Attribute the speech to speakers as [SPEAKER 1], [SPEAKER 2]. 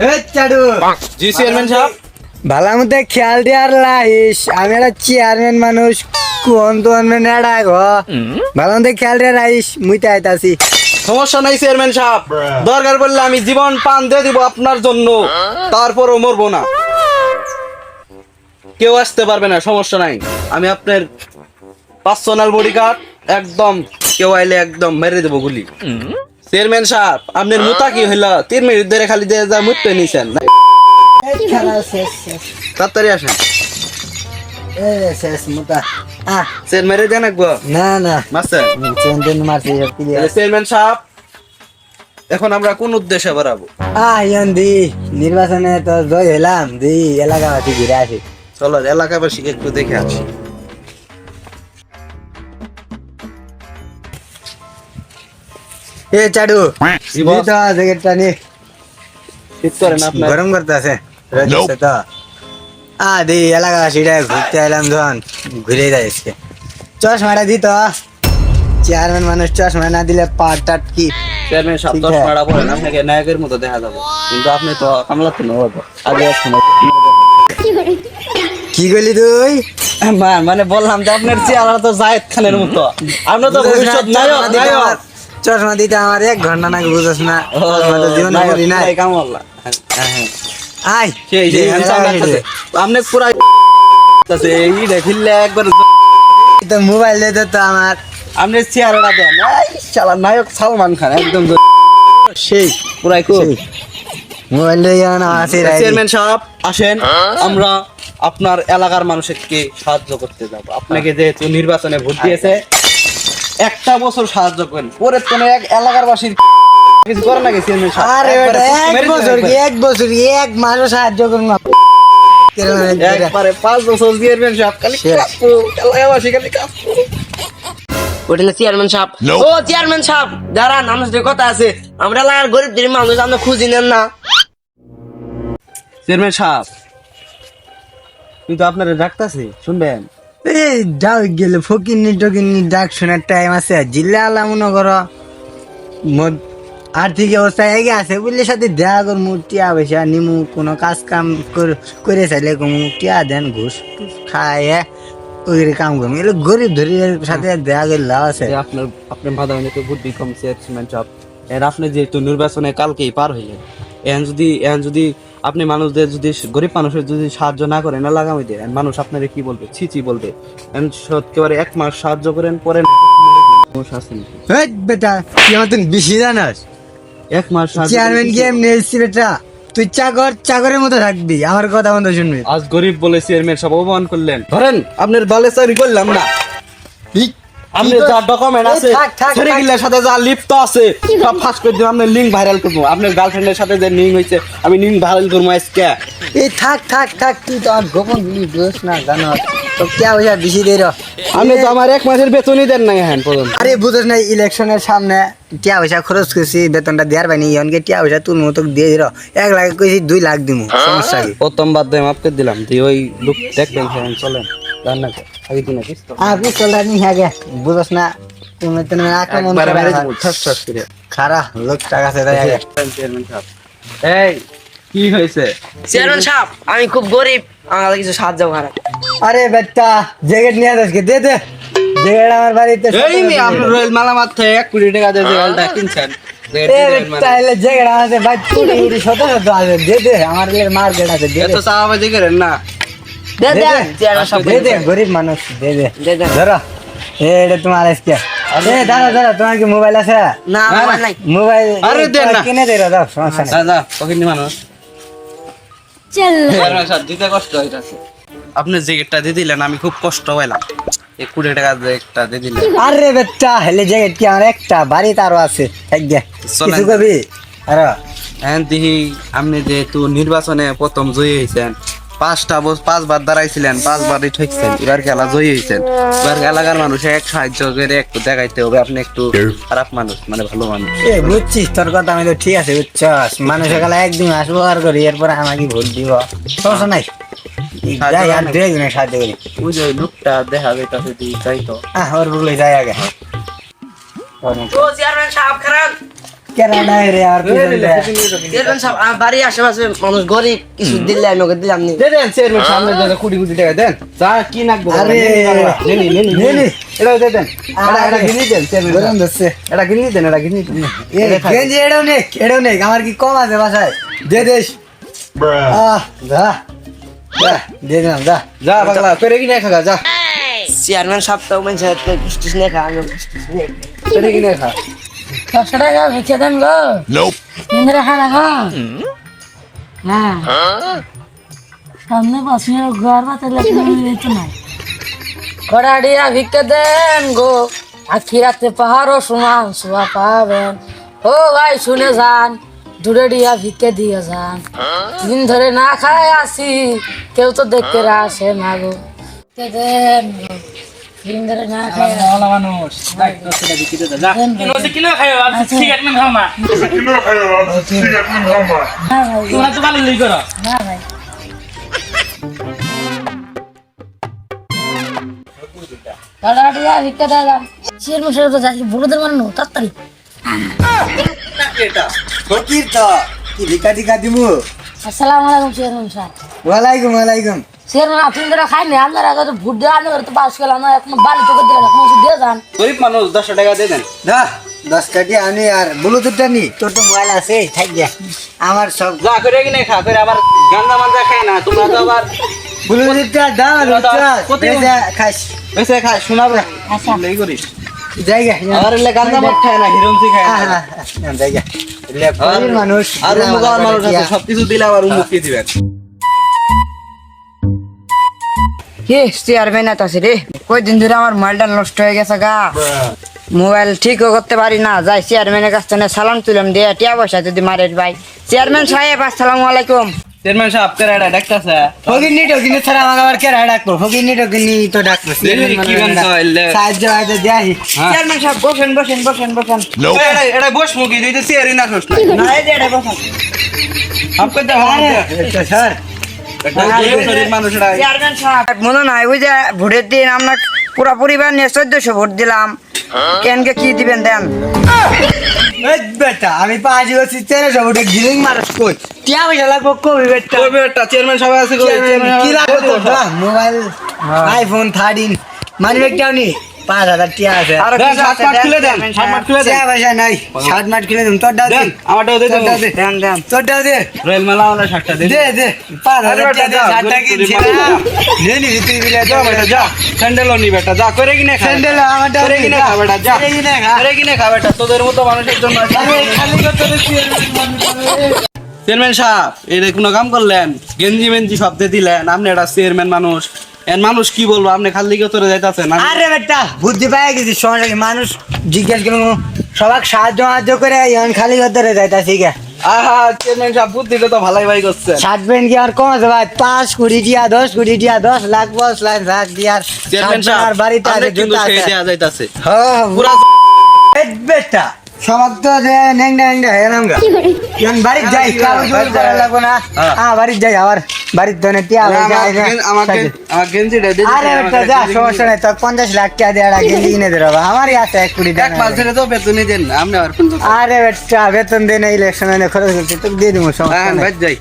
[SPEAKER 1] এই চাডু
[SPEAKER 2] জি চেয়ারম্যান সাহেব।
[SPEAKER 1] ভালো মতো খেয়াল দেওয়ার লাইস আমি একটা চেয়ারম্যান মানুষ কোন তো নেড়া গো ভালো মতো খেয়াল দেওয়ার লাইস মুই তাই আইতাছি
[SPEAKER 2] সমস্যা নাই চেয়ারম্যান সাহেব, দরকার পড়লে আমি জীবন পান দিয়ে দিব আপনার জন্য, তারপরও মরবো না। কেউ আসতে পারবে না, সমস্যা নাই। আমি আপনার পার্সোনাল বডিগার্ড, একদম কেউ আইলে একদম মেরে দেবো গুলি। চেয়ারম্যান সাহেব, আপনার মুতা কি হইল? 3 মিনিট ধরে খালি দিয়ে যা মুততে নিছেন।
[SPEAKER 1] খেলা শেষ শেষ
[SPEAKER 2] তাড়াতাড়ি আসেন।
[SPEAKER 1] শেষ মোটা
[SPEAKER 2] চেয়ার মেরে দেন একবার।
[SPEAKER 1] না না
[SPEAKER 2] মাস্টার
[SPEAKER 1] চেন্দেন মারছি ক্লিয়ার
[SPEAKER 2] চেয়ারম্যান সাহেব, এখন আমরা কোন উদ্দেশ্যে বাড়াবো?
[SPEAKER 1] দি নির্বাচনে তো জয় হলাম দি এলাকাবাসী ঘুরে আসি
[SPEAKER 2] চলো এলাকাবাসীকে একটু দেখে আসি।
[SPEAKER 1] এ চাডু
[SPEAKER 2] জি বস।
[SPEAKER 1] তো জ্যাকেটটা নে
[SPEAKER 2] ঠিক করেন আপনার।
[SPEAKER 1] গরম করতে আছে তো দি এলাকাবাসীটা ঘুরতে এলাম ধন ঘুরে যায় আজকে চশমাটা দিত চেয়ারম্যান মানুষ চশমা না দিলে পাট টাট কি
[SPEAKER 2] চেয়ারম্যান সাহেব,
[SPEAKER 1] ঠিক
[SPEAKER 2] 10
[SPEAKER 1] আছে।
[SPEAKER 2] মারা পড়েন, আপনাকে নায়কের মতো দেখা যাবে, কিন্তু আপনি তো কামলাতে নবো আগে এক সময়।
[SPEAKER 1] কি করলি তুই
[SPEAKER 2] মানে বললাম যে আপনার চেহারা তো জায়েদ খানের মতো, আপনি তো ভবিষ্যৎ নায়ক। নায়ক
[SPEAKER 1] চশমা দিতে আমার 1 ঘন্টা নাকি বুঝছ না চশমা তো জীবনে করি নাই
[SPEAKER 2] কামলা।
[SPEAKER 1] আয়
[SPEAKER 2] সেই সেই হ্যান্ডসাম লাগতেছে আপনি পুরা আছে এই দেখিলে একবার।
[SPEAKER 1] তো মোবাইল দিতে তো আমার
[SPEAKER 2] আপনি চেহারাটা দেন, এই শালা নায়ক সালমান খান একদম সেই পুরাই খুব।
[SPEAKER 1] মোবাইল দিয়ে না আছে
[SPEAKER 2] চেয়ারম্যান সাহেব আসেন, আমরা আপনার এলাকার মানুষকে সাহায্য করতে যাব। আপনাকে যেহেতু নির্বাচনে ভোট দিয়েছে, একটা বছর সাহায্য করেন, পরে তো এক এলাকার বাসীর কিছু করে নাকি চেয়ারম্যান সাহেব?
[SPEAKER 1] আরে
[SPEAKER 2] একবারে
[SPEAKER 1] বেটা
[SPEAKER 2] মেরে
[SPEAKER 1] এক
[SPEAKER 2] দিবেন
[SPEAKER 1] বছর কি
[SPEAKER 2] একবারে।
[SPEAKER 1] 1 বছর কি 1 মাসও সাহায্য করুন না
[SPEAKER 2] একবারে 5 বছর চেয়ারম্যান সাহেব খালি
[SPEAKER 1] শেষ।
[SPEAKER 2] কাঁপবো, এলাকাবাসী খালি কাঁপবো।
[SPEAKER 3] হোটেলে চেয়ারম্যান সাহেব, ও চেয়ারম্যান সাহেব দাঁড়ান, আমার সাথে কথা আছে। আমরা এলাকার গরিবদের মানুষ, আপনি খুঁজি নেন না।
[SPEAKER 2] চেয়ারম্যান সাহেব, কিন্তু আপনারা ডাকতাছি শুনবেন।
[SPEAKER 1] এই যাও গেলে ফকিন্নি টকিন্নি ডাক শোনার টাইম আছে জিল্লা আল্লাহ মনে করো আর্থিক অবস্থা এগে আছে বুঝলে সাথে দেখা কর টিয়া পয়সা নিমু কোনো কাজ কাম করে চাইলে কমু টিয়া দেন ঘুষ টুস খায় ওই কাম করবো এগুলো গরিব ধরি সাথে দেখা করে লাভ আছে
[SPEAKER 2] যে আপনার বাধা তো বুদ্ধি কম চেয়ারম্যান সাহেব। এর আপনি যেহেতু নির্বাচনে কালকেই পার হইলেন, এখন যদি আপনি মানুষদের যদি গরিব মানুষের যদি সাহায্য না করেন লাগামই দেন, মানুষ আপনারে কি বলবে? ছি বলবে। এখন সত্যিকারে 1 মাস সাহায্য করেন, পরে সমস্যা আছে নাকি?
[SPEAKER 1] হেই বেটা তুই আমার তুই বেশি জানাস
[SPEAKER 2] 1 মাস সাহায্য
[SPEAKER 1] চেয়ারম্যান
[SPEAKER 2] করেন।
[SPEAKER 1] কি এমনি এসছি বেটা তুই চাকরের মতো থাকবি আমার কথা মতো শুনবি
[SPEAKER 2] আজ গরিব বলে চেয়ারম্যান সাহেব অপমান করলেন। ধরেন আপনার বালে চাকরি করলাম না, আপনি যা ডকুমেন্ট আছে সেগুলোর সাথে যা লিপ্ত আছে সব ফাঁস করে দিব। আপনার লিঙ্ক ভাইরাল করবো, আপনার গার্লফ্রেন্ডের সাথে যে লিঙ্ক হয়েছে আমি লিঙ্ক ভাইরাল করবো আজকে।
[SPEAKER 1] এই থাক তুই তো আর গোপন জিনিস বুঝছ না জানো তো কে পয়সা বেশি দে
[SPEAKER 2] আপনি তো আমার 1 মাসের বেতনই দেন না এখন পর্যন্ত।
[SPEAKER 1] আরে বুঝছ না ইলেকশনের সামনে টিয়া পয়সা খরচ করছি বেতনটা দেওয়ার পাইনি এমনকি টিয়া পয়সা তুল মতো দিয়ে দিল 1 লাখ কইছি 2 লাখ দিমু সমস্যা কি
[SPEAKER 2] প্রথম বাদ দিয়ে মাফ করে দিলাম, দিয়ে ওই লোক দেখবেন চলেন রান্না আগে দিন
[SPEAKER 1] আর পিস্তলটা নি আগে বুঝছ না তুমি তো আক্রমণ করে খারা লোক টাকা আছে তাই আগে
[SPEAKER 2] এই কি হয়েছে?
[SPEAKER 3] চেয়ারম্যান সাহেব, আমি খুব গরিব, আমাদের কিছু সাহায্য করেন।
[SPEAKER 1] আরে বেটা জ্যাকেট নিয়ে আজকে দে জ্যাকেট আমার বাড়িতে
[SPEAKER 2] এই মি আপনার রয়েল মালা মাথায় 1 কোটি টাকা দিয়ে রয়েলটা কিনছেন।
[SPEAKER 1] তাহলে জ্যাকেট আমাদের ভাই কুড়ি শত আছে দে আমার মার্কেট আছে দে
[SPEAKER 2] এত চাওয়াবাজি করেন না।
[SPEAKER 3] দে দেন চেয়ারম্যান সাহেব,
[SPEAKER 1] দে গরিব মানুষ দে
[SPEAKER 3] দে দেন।
[SPEAKER 1] ধরো এটা তোমার আজকে দাঁড়া তোমার কি মোবাইল আছে
[SPEAKER 3] না আমার নাই।
[SPEAKER 1] মোবাইল
[SPEAKER 2] আরে দেন না।
[SPEAKER 1] কিনে দে দাও সমস্যা নেই
[SPEAKER 2] দাদা পকিনি মানুষ চেয়ারম্যান সাহেব দিতে কষ্ট হইতাছে। আপনি জ্যাকেটটা দিয়ে দিলেন, আমি খুব কষ্ট পাইলাম। 1 কোটি টাকা জ্যাকেটটা দিয়ে দিলেন।
[SPEAKER 1] আরে বেটা হেলে জ্যাকেট কি আমার একটা বাড়িতে আরো আছে থাকবে
[SPEAKER 2] চলেন।
[SPEAKER 1] কিছু কবি আরো
[SPEAKER 2] এখন দেখি আপনি যেহেতু নির্বাচনে প্রথম জয়ী হয়েছেন, 5বার দাঁড়াইছিলেন, 5বারই ঠকছেন, এবার খেলা জয়ী হয়েছেন। এবার এলাকার মানুষ এক সাহায্য করে একটু দেখাইতে হবে আপনি একটু খারাপ মানুষ মানে ভালো মানুষ।
[SPEAKER 1] এ বুঝছিস তোর কথা আমি তো ঠিক আছে বুঝছস মানুষের কালে একদিন আসবো আর করি এরপরে আমাকে ভোট দিব সমস্যা নাই যাই আর 2 দিনের সাথে করি
[SPEAKER 2] ওই যে ওই লোকটা দেখা যাইতাছে যাইতো।
[SPEAKER 1] ওর বলে যাই আগে
[SPEAKER 3] ও চেয়ারম্যান সাহেব খারাপ,
[SPEAKER 1] কেরাডা রে আর
[SPEAKER 3] চেয়ারম্যান সাহেব আমার বাড়ির আশেপাশে মানুষ গরিব কিছু দিলে আমি ওকে দিলাম নি
[SPEAKER 2] দেন চেয়ারম্যান সামনে দেন কোটি কোটি টাকা দেন যা কি নাকবো
[SPEAKER 1] আরে, নেনি।
[SPEAKER 2] এটা দে দেন এটা গিনি দেন চেয়ারম্যান
[SPEAKER 1] গরম ধরছে
[SPEAKER 2] এটা গিনি দেন এটা গিনি দেন
[SPEAKER 1] গেঞ্জি এড়ো নেই আমার কি কম আছে বাসায় দে দেশ যা যা দিয়ে দিলাম যা
[SPEAKER 2] যা পাগলা করে কিনে খা যা
[SPEAKER 3] চেয়ারম্যান সাহেব তো মানে কুস্তিস নে খা আমি কুস্তিস নে
[SPEAKER 2] করে কিনে খা
[SPEAKER 4] 100 টাকা ভিক্ষা দেন গো ইন্দ্রা খানা গো হ্যাঁ সামনে বসে ঘর বাতে লেখা নাই কড়াড়িয়া ভিক্ষা দেন গো আখিরাতে পাহাড়ও সমান শোয়া পাবেন ও ভাই শুনে যান দূরে ডিয়া ভিক্ষা দিয়ে যান দিন ধরে না খায় আসি কেউ তো দেখতে আসে না গো ভিক্ষা দেন গো দিন ধরে না খায় না ভাই কড়াড়িয়া ভিক্ষা দিলাম শির মুশের তো যাই বুড়োদের মানো তাড়াতাড়ি
[SPEAKER 1] ফকির তো কি ভিকা টিকা দিমু
[SPEAKER 4] আসসালামু আলাইকুম চেয়ারম্যান সাহেব
[SPEAKER 1] ওয়ালাইকুম ওয়ালাইকুম
[SPEAKER 4] চেয়ারম্যান আপনি ধরে খাই না আপনার আগে তো ভোট দেওয়া আনে তো পাস করলাম না এখন বালি তোকে দিলেন এখন ওষুধ দিয়ে যান
[SPEAKER 2] গরিব মানুষ 10 টাকা দিয়ে দেন
[SPEAKER 1] না 10 টাকা আনি আর ব্লুটুথটা নি তোর তো মোবাইল আছে থাক গিয়া আমার সব
[SPEAKER 2] যা করে কিনে খা করে আবার গান্দা মান্দা খায় না তোমরা তো আবার
[SPEAKER 1] ব্লুটুথটা দাও খাস
[SPEAKER 2] বেশি খা শোনাবে
[SPEAKER 4] আচ্ছা
[SPEAKER 2] লেই করিস
[SPEAKER 1] জায়গা
[SPEAKER 2] আর এলে গান্দা মত খায় না হিরোমসি খায় না
[SPEAKER 1] জায়গা লেফটের মানুষ
[SPEAKER 2] আর মুগার মানুষ আছে সবকিছু দিলে আবার মুক্তি দিবেন
[SPEAKER 5] কে চেয়ারম্যান আছে রে কয়দিন ধরে আমার মোবাইলটা নষ্ট হয়ে গেছে গা মোবাইল ঠিকও করতে পারি না যাই চেয়ারম্যানের কাছ থেকে সালাম তুলাম দিয়ে টিয়া পয়সা যদি মারের ভাই চেয়ারম্যান সাহেব আসসালামু আলাইকুম
[SPEAKER 2] চেয়ারম্যান সাহেব করে এটা ডাকতাছে
[SPEAKER 1] ফকিনি টকিনি ছাড়া আমাকে আবার কে ডাকবো ফকিনি টকিনি তো ডাকবো
[SPEAKER 2] কি গান কইলে
[SPEAKER 1] সাহায্য হয়তো দেয়
[SPEAKER 5] চেয়ারম্যান সাহেব বসেন বসেন বসেন বসেন
[SPEAKER 2] এটা বস মুখি দিতে চেয়ারই না খোস
[SPEAKER 5] না এই যে এটা বসেন
[SPEAKER 2] আপকে দাও
[SPEAKER 1] স্যার
[SPEAKER 2] গরিব মানুষরা
[SPEAKER 5] চেয়ারম্যান সাহেব মনে নাই ওই যে ভোটের দিন আমরা পুরা পরিবার নিয়ে 1400 ভোট দিলাম কেনকে কি দিবেন দেন
[SPEAKER 1] বেটা আমি পাঁচ বছর তেরে সব ওটা গিলিং মারস কই টিয়া পয়সা লাগবো কবি বেটা
[SPEAKER 2] কবে একটা চেয়ারম্যান সাহেব আছে
[SPEAKER 1] কি লাগবে তোর মোবাইল আইফোন 13 মানি ব্যাগটাও নি 5000 টিয়া আছে
[SPEAKER 5] আর
[SPEAKER 2] দেন 7 মাঠ খুলে দেন 7 মাঠ খুলে দেন
[SPEAKER 1] টিয়া পয়সা নাই 7 মাঠ কিনে দিন তোর দাও
[SPEAKER 2] দেন আমারটাও দে
[SPEAKER 1] তোর দাও দে
[SPEAKER 5] দেন দেন
[SPEAKER 1] তোর দাও দে
[SPEAKER 2] রেল মেলা ওলা 60টা দে
[SPEAKER 1] দে দে 5000 টিয়া দে
[SPEAKER 2] দাও,
[SPEAKER 1] 60 টাকা কিনছি না নে নি তুই বিলে
[SPEAKER 2] যা বেটা যা স্যান্ডেলও নি বেটা যা করে কিনে খা
[SPEAKER 1] স্যান্ডেল আমারটা
[SPEAKER 2] করে কিনে খা বেটা যা
[SPEAKER 1] করে কিনে খা
[SPEAKER 2] করে কিনে খা বেটা তোদের মতো মানুষের জন্য আছে।
[SPEAKER 1] আরে খালি করতে
[SPEAKER 2] চেয়ারম্যান সাহেব এটা কোনো কাম করলেন গেঞ্জি মেঞ্জি সব দিয়ে দিলেন আপনি একটা চেয়ারম্যান মানুষ এর মানুষ কি বলবো আপনি খালি কেউ তোরে যাইতাছেন
[SPEAKER 1] আরে বেটা বুদ্ধি পাই গেছি সমস্যা কি মানুষ জিজ্ঞেস করবো সবাক সাহায্য করে এখন খালি করতে যাইতা ঠিক আছে
[SPEAKER 2] আহা চেয়ারম্যান সাহেব বুদ্ধিটা তো ভালাই ভাই করছেন
[SPEAKER 1] ষাট পেন কি আর কম আছে ভাই 5 কোটি টিয়া 10 কোটি টিয়া 10 লাখ 10 লাখ লাখ দিয়ার
[SPEAKER 2] চেয়ারম্যান সাহেব
[SPEAKER 1] আর বাড়িতে
[SPEAKER 2] আপনি
[SPEAKER 1] আছে
[SPEAKER 2] কিন্তু
[SPEAKER 1] জুতা
[SPEAKER 2] সেই
[SPEAKER 1] আছে
[SPEAKER 2] দেয়া যাইতাছে
[SPEAKER 1] হ্যাঁ
[SPEAKER 2] পুরা
[SPEAKER 1] এই বেটা সবাক তো যে নেংডা নেংডা হেরাম গা এখন বাড়ি যাই কাগজ করা লাগবে না বাড়ি যাই আবার বাড়ির দনে টিয়া
[SPEAKER 2] আমাকে গেঞ্জিটা দিয়ে
[SPEAKER 1] আরে বেটা যা সমস্যা নাই তো 50 লাখ টাকা দিয়ে গেলি কিনে দে বাবা আমারই আছে 1 কোটি
[SPEAKER 2] এক
[SPEAKER 1] টাকা
[SPEAKER 2] মাস ধরে তো বেতনই দেন না আপনি আর কোন
[SPEAKER 1] আরে বেটা বেতন দেনে ইলেকশনে খরচ করতে তোকে দিয়ে দিব সমস্যা
[SPEAKER 2] হ্যাঁ
[SPEAKER 1] নাই
[SPEAKER 2] ভাই যাই